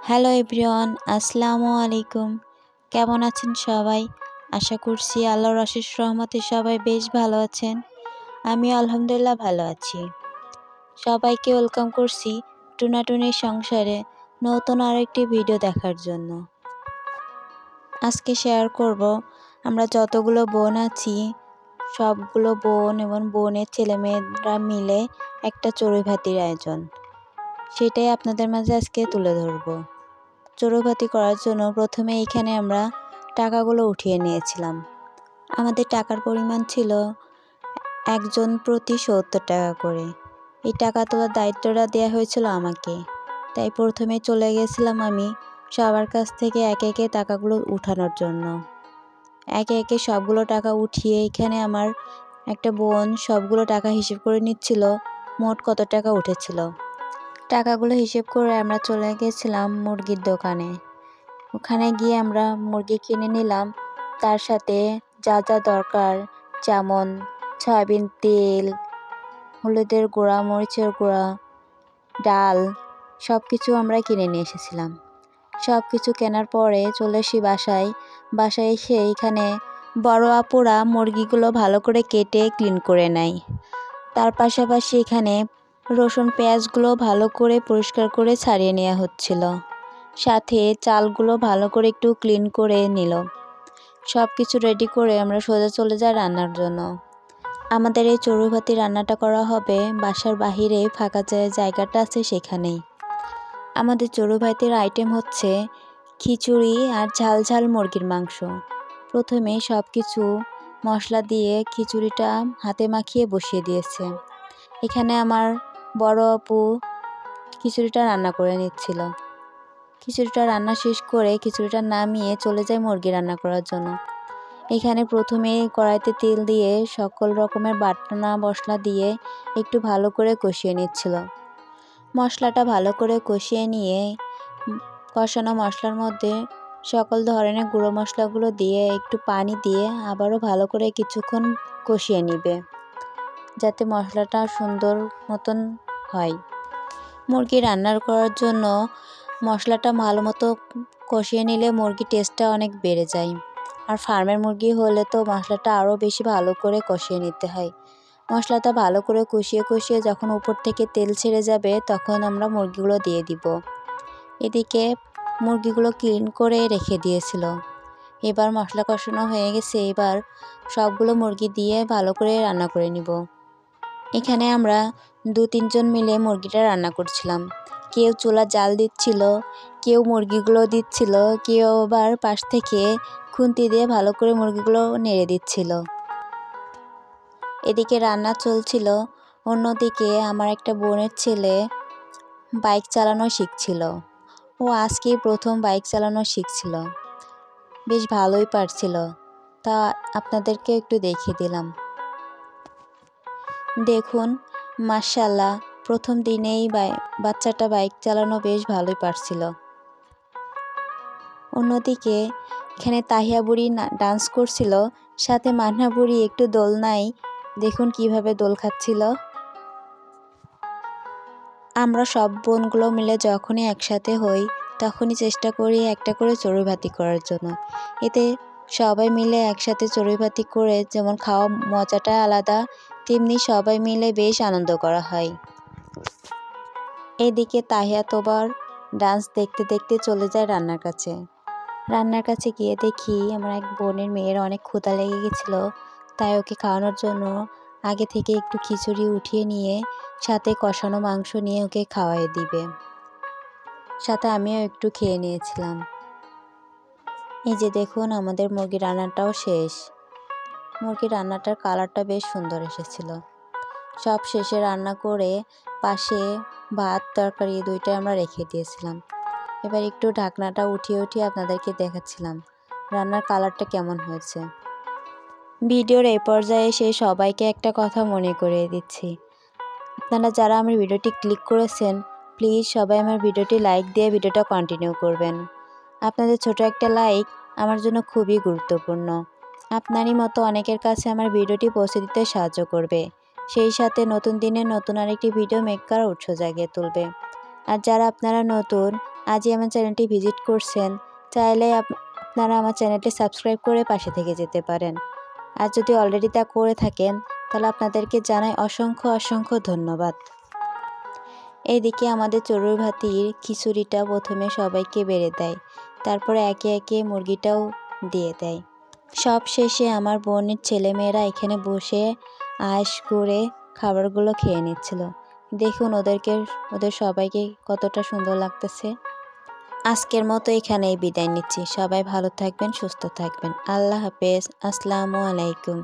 Hello everyone, আসসালামু আলাইকুম। কেমন আছেন সবাই? আশা করছি আল্লাহর অশেষ রহমতে সবাই বেশ ভালো আছেন। আমি আলহামদুলিল্লাহ ভালো আছি। সবাইকে ওয়েলকাম করছি টুনাটুনির সংসারে নতুন আরেকটি ভিডিও দেখার জন্য। আজকে শেয়ার করব আমরা যতগুলো বোন আছি সবগুলো বোন এবং বোনের ছেলেমেয়েরা মিলে একটা চড়ুইভাতির আয়োজন। সেটাই আপনাদের মাঝে আজকে তুলে ধরব। চড়ুইভাতি করার জন্য প্রথমে এখানে আমরা টাকাগুলো উঠিয়ে নিয়েছিলাম। আমাদের টাকার পরিমাণ ছিল একজন প্রতি ৭০ টাকা করে। এই টাকা তোলার দায়িত্বটা দেওয়া হয়েছিল আমাকে, তাই প্রথমে চলে গেছিলাম আমি সবার কাছ থেকে একে একে টাকাগুলো উঠানোর জন্য। একে একে সবগুলো টাকা উঠিয়ে এখানে আমার একটা বোন সবগুলো টাকা হিসেব করে নিচ্ছিল মোট কত টাকা উঠেছিল। টাকাগুলো হিসেব করে আমরা চলে গেছিলাম মুরগির দোকানে। ওখানে গিয়ে আমরা মুরগি কিনে নিলাম, তার সাথে যা যা দরকার যেমন সয়াবিন তেল, হলুদের গুঁড়া, মরিচের গুঁড়া, ডাল সব কিছু আমরা কিনে নিয়ে এসেছিলাম। সব কিছু কেনার পরে চলে আসি বাসায় এসে এখানে বড় আপুরা মুরগিগুলো ভালো করে কেটে ক্লিন করে নেয়। তার পাশাপাশি এখানে রসুন পেঁয়াজগুলো ভালো করে পরিষ্কার করে ছাড়িয়ে নেওয়া হচ্ছিল, সাথে চালগুলো ভালো করে একটু ক্লিন করে নিল। সব কিছু রেডি করে আমরা সোজা চলে যাই রান্নার জন্য। আমাদের এই চড়ুইভাতি রান্নাটা করা হবে বাসার বাহিরে ফাঁকা যে জায়গাটা আছে সেখানেই। আমাদের চড়ুইভাতির আইটেম হচ্ছে খিচুড়ি আর ঝাল ঝাল মুরগির মাংস। প্রথমে সব কিছু মশলা দিয়ে খিচুড়িটা হাতে মাখিয়ে বসিয়ে দিয়েছে। এখানে আমার বড় আপু খিচুড়িটা রান্না করে নিচ্ছিল। খিচুড়িটা রান্না শেষ করে খিচুড়িটা নামিয়ে চলে যায় মুরগি রান্না করার জন্য। এখানে প্রথমে কড়াইতে তেল দিয়ে সকল রকমের বাটনা মশলা দিয়ে একটু ভালো করে কষিয়ে নিচ্ছিল। মশলাটা ভালো করে কষিয়ে নিয়ে কষানো মশলার মধ্যে সকল ধরনের গুঁড়ো মশলাগুলো দিয়ে একটু পানি দিয়ে আবারও ভালো করে কিছুক্ষণ কষিয়ে নিবে, যাতে মশলাটা সুন্দর মতন হয়। মুরগি রান্না করার জন্য মশলাটা ভালো মতো কষিয়ে নিলে মুরগির টেস্টটা অনেক বেড়ে যায়। আর ফার্মের মুরগি হলে তো মশলাটা আরও বেশি ভালো করে কষিয়ে নিতে হয়। মশলাটা ভালো করে কষিয়ে যখন উপর থেকে তেল ছেড়ে যাবে তখন আমরা মুরগিগুলো দিয়ে দিব। এদিকে মুরগিগুলো ক্লিন করে রেখে দিয়েছিল। এবার মশলা কষানো হয়ে গেছে, এবার সবগুলো মুরগি দিয়ে ভালো করে রান্না করে নিব। এখানে আমরা ২-৩ জন মিলে মুরগিটা রান্না করছিলাম। কেউ চুলা জাল দিচ্ছিল, কেউ মুরগিগুলো দিচ্ছিল, কেউ আবার পাশ থেকে খুন্তি দিয়ে ভালো করে মুরগিগুলো নেড়ে দিচ্ছিল। এদিকে রান্না চলছিল, অন্যদিকে আমার একটা বোনের ছেলে বাইক চালানো শিখছিল। ও আজকেই প্রথম বাইক চালানো শিখছিল, বেশ ভালোই পারছিল, তা আপনাদেরকে একটু দেখিয়ে দিলাম। দেখুন মাশাআল্লাহ, প্রথম দিনেই বাচ্চাটা বাইক চালানো বেশ ভালোই পারছিল। অন্যদিকে এখানে তাহিয়া বুড়ি ডান্স করছিল, সাথে মান্না বুড়ি একটু দোলনায় দেখুন কিভাবে দোল খাচ্ছিল। আমরা সব বোনগুলো মিলে যখনই একসাথে হই তখনই চেষ্টা করি একটা করে চড়ুইভাতি করার জন্য। এতে সবাই মিলে একসাথে চড়ুইভাতি করে যেমন খাওয়া মজাটা আলাদা, তেমনি সবাই মিলে বেশ আনন্দ করা হয়। এদিকে তাহিয়া তোবার ডান্স দেখতে দেখতে চলে যায় রান্নার কাছে। রান্নার কাছে গিয়ে দেখি আমার এক বোনের মেয়ের অনেক ক্ষুধা লেগে গেছিলো, তাই ওকে খাওয়ানোর জন্য আগে থেকে একটু খিচুড়ি উঠিয়ে নিয়ে সাথে কষানো মাংস নিয়ে ওকে খাওয়াই দিবে। সাথে আমিও একটু খেয়ে নিয়েছিলাম। এই যে দেখুন আমাদের মুরগি রান্নাটাও শেষ। মুরগির রান্নাটার কালারটা বেশ সুন্দর এসেছিল। সব শেষে রান্না করে পাশে ভাত তরকারি দুইটাই আমরা রেখে দিয়েছিলাম। এবার একটু ঢাকনাটা উঠিয়ে আপনাদেরকে দেখাচ্ছিলাম রান্নার কালারটা কেমন হয়েছে। ভিডিওর এই পর্যায়ে এসে সবাইকে একটা কথা মনে করিয়ে দিচ্ছি, আপনারা যারা আমার ভিডিওটি ক্লিক করেছেন প্লিজ সবাই আমার ভিডিওটি লাইক দিয়ে ভিডিওটা কন্টিনিউ করবেন। আপনাদের ছোট একটা লাইক আমার জন্য খুবই গুরুত্বপূর্ণ। আপনারই মতো অনেকের কাছে আমার ভিডিওটি পৌঁছে দিতে সাহায্য করবে, সেই সাথে নতুন দিনে নতুন আরেকটি ভিডিও মেক করার উৎসাহ জাগিয়ে তুলবে। আর যারা আপনারা নতুন আজই আমার চ্যানেলটি ভিজিট করছেন, চাইলে আপনারা আমার চ্যানেলটি সাবস্ক্রাইব করে পাশে থেকে যেতে পারেন। আর যদি অলরেডি তা করে থাকেন তাহলে আপনাদেরকে জানাই অসংখ্য ধন্যবাদ। এদিকে আমাদের চড়ুই ভাতির খিচুড়িটা প্রথমে সবাইকে বেড়ে দেয়, তারপরে একে একে মুরগিটাও দিয়ে দেয়। সব শেষে আমার বোনের ছেলেমেয়েরা এখানে বসে আয়েশ করে খাবারগুলো খেয়ে নিচ্ছিল। দেখুন ওদের সবাইকে কতটা সুন্দর লাগতেছে। আজকের মতো এখানেই বিদায় নিচ্ছি। সবাই ভালো থাকবেন, সুস্থ থাকবেন। আল্লাহ হাফেজ। আসসালামু আলাইকুম।